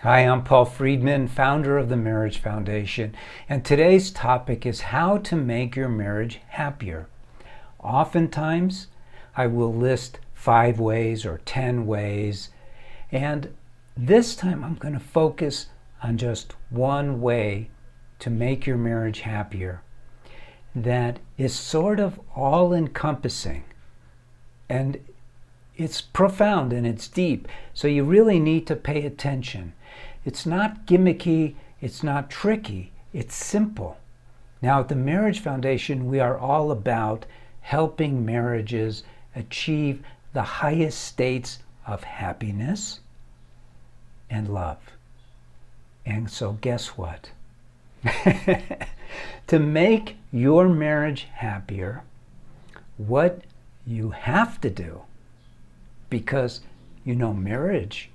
Hi, I'm Paul Friedman, founder of the Marriage Foundation, and today's topic is how to make your marriage happier. Oftentimes, I will list 5 ways or 10 ways, and this time I'm going to focus on just one way to make your marriage happier that is sort of all-encompassing, and it's profound and it's deep, so you really need to pay attention. It's not gimmicky, it's not tricky, it's simple. Now at the Marriage Foundation, we are all about helping marriages achieve the highest states of happiness and love. And so guess what? To make your marriage happier, what you have to do, because marriage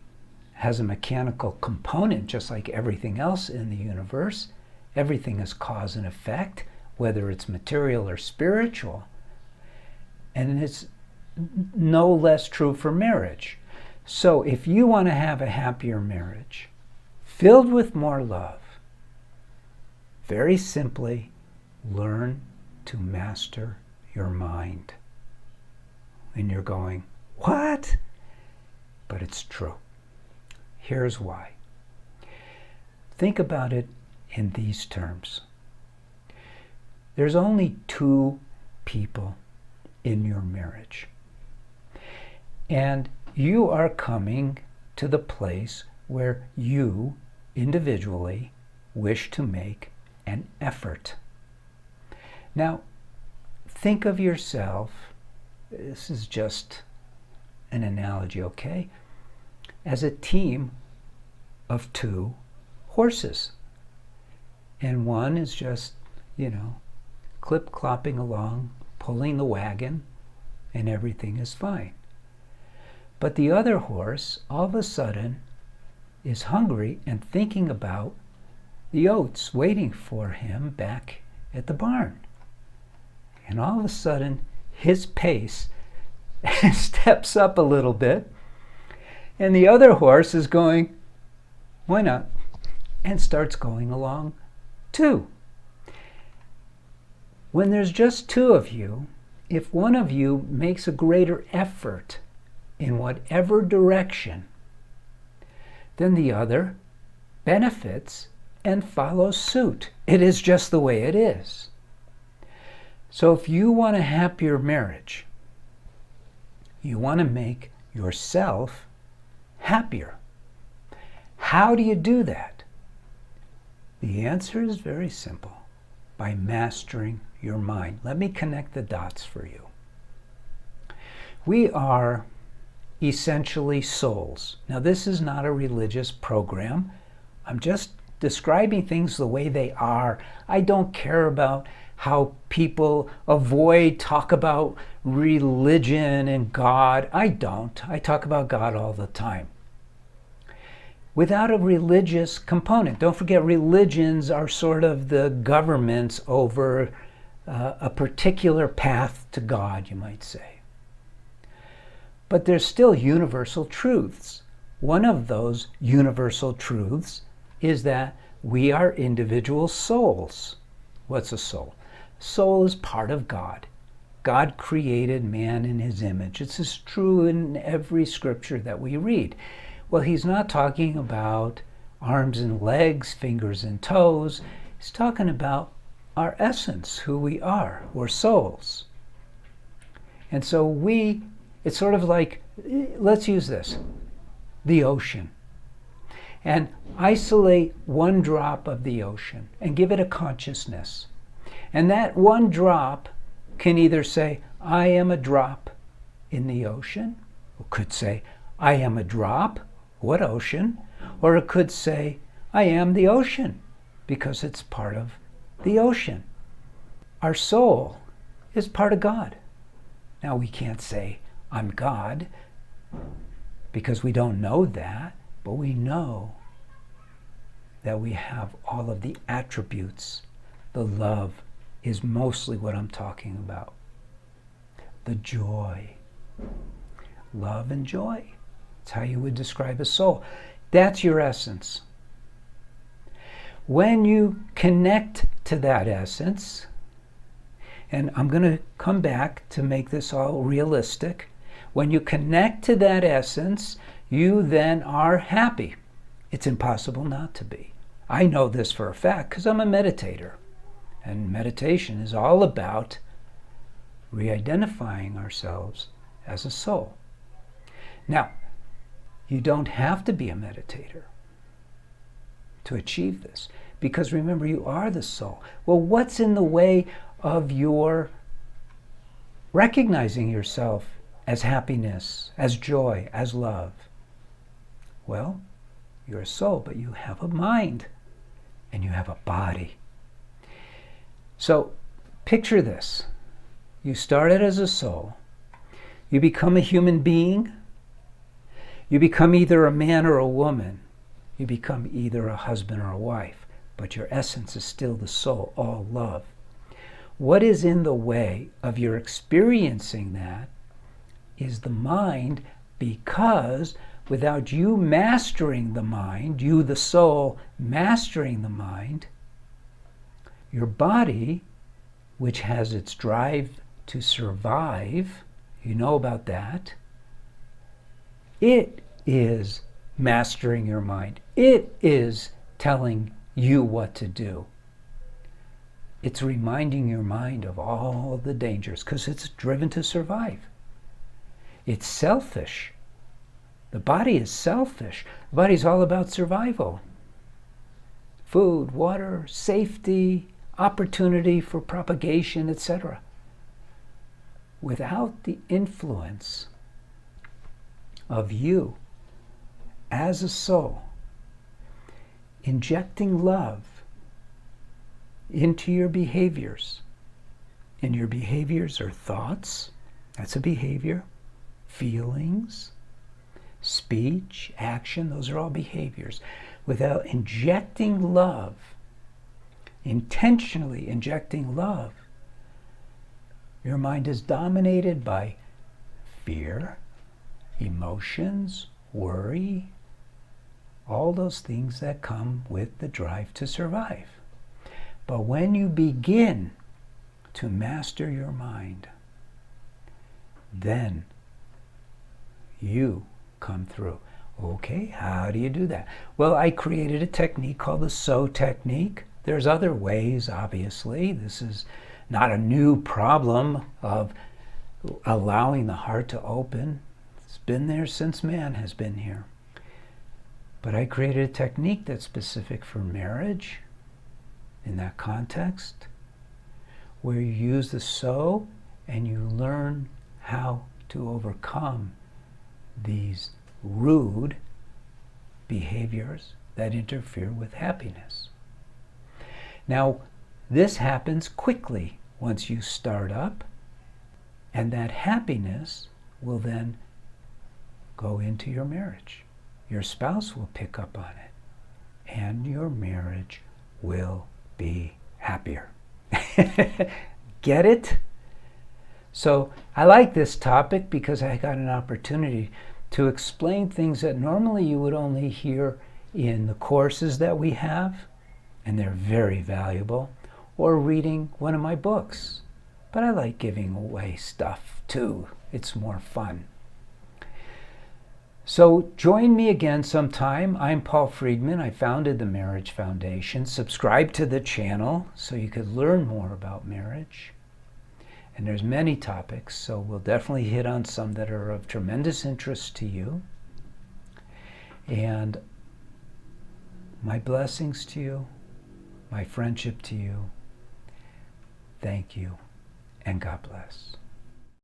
has a mechanical component just like everything else in the universe. Everything is cause and effect, whether it's material or spiritual. And it's no less true for marriage. So if you want to have a happier marriage, filled with more love, very simply, learn to master your mind. And you're going, what? But it's true. Here's why. Think about it in these terms. There's only 2 people in your marriage. And you are coming to the place where you individually wish to make an effort. Now, think of yourself, this is just an analogy, okay, as a team of 2 horses. And one is just, clip-clopping along, pulling the wagon, and everything is fine. But the other horse, all of a sudden, is hungry and thinking about the oats waiting for him back at the barn. And all of a sudden, his pace steps up a little bit, and the other horse is going, why not? And starts going along too. When there's just 2 of you, if one of you makes a greater effort in whatever direction, then the other benefits and follows suit. It is just the way it is. So if you want a happier marriage, you want to make yourself happier. How do you do that? The answer is very simple. By mastering your mind. Let me connect the dots for you. We are essentially souls. Now, this is not a religious program. I'm just describing things the way they are. I don't care about how people talk about religion and God. I don't. I talk about God all the time. Without a religious component. Don't forget, religions are sort of the governments over a particular path to God, you might say. But there's still universal truths. One of those universal truths is that we are individual souls. What's a soul? Soul is part of God. God created man in his image. This is true in every scripture that we read. Well, he's not talking about arms and legs, fingers and toes. He's talking about our essence, who we are. We're souls. And so it's sort of like, let's use this, the ocean. And isolate one drop of the ocean and give it a consciousness. And that one drop can either say, I am a drop in the ocean, or could say, I am a drop. What ocean? Or it could say, I am the ocean, because it's part of the ocean. Our soul is part of God. Now we can't say, I'm God, because we don't know that, but we know that we have all of the attributes. The love is mostly what I'm talking about. The joy. Love and joy. It's how you would describe a soul. That's your essence. When you connect to that essence, and I'm going to come back to make this all realistic, when you connect to that essence, you then are happy. It's impossible not to be. I know this for a fact because I'm a meditator. And meditation is all about re-identifying ourselves as a soul. Now, you don't have to be a meditator to achieve this, because remember, you are the soul. Well, what's in the way of your recognizing yourself as happiness, as joy, as love? Well, you're a soul, but you have a mind and you have a body. So picture this. You started as a soul. You become a human being. You become either a man or a woman. You become either a husband or a wife. But your essence is still the soul, all love. What is in the way of your experiencing that is the mind, because without you mastering the mind, you the soul mastering the mind, your body, which has its drive to survive, you know about that, it is mastering your mind. It is telling you what to do. It's reminding your mind of all the dangers because it's driven to survive. It's selfish. The body is selfish. The body's all about survival. Food, water, safety, opportunity for propagation, etc. Without the influence of you as a soul injecting love into your behaviors, and your behaviors are thoughts, that's a behavior, feelings, speech, action, those are all behaviors. Without injecting love, intentionally injecting love, your mind is dominated by fear, emotions, worry, all those things that come with the drive to survive. But when you begin to master your mind, then you come through. Okay, how do you do that? Well, I created a technique called the SO technique. There's other ways, obviously. This is not a new problem of allowing the heart to open. It's been there since man has been here. But I created a technique that's specific for marriage in that context, where you use the SO and you learn how to overcome these rude behaviors that interfere with happiness. Now, this happens quickly once you start up, and that happiness will then go into your marriage. Your spouse will pick up on it, and your marriage will be happier. Get it? So I like this topic because I got an opportunity to explain things that normally you would only hear in the courses that we have, and they're very valuable, or reading one of my books. But I like giving away stuff too. It's more fun. So join me again sometime. I'm Paul Friedman. I founded the Marriage Foundation. Subscribe to the channel so you could learn more about marriage. And there's many topics, so we'll definitely hit on some that are of tremendous interest to you. And my blessings to you, my friendship to you. Thank you, and God bless.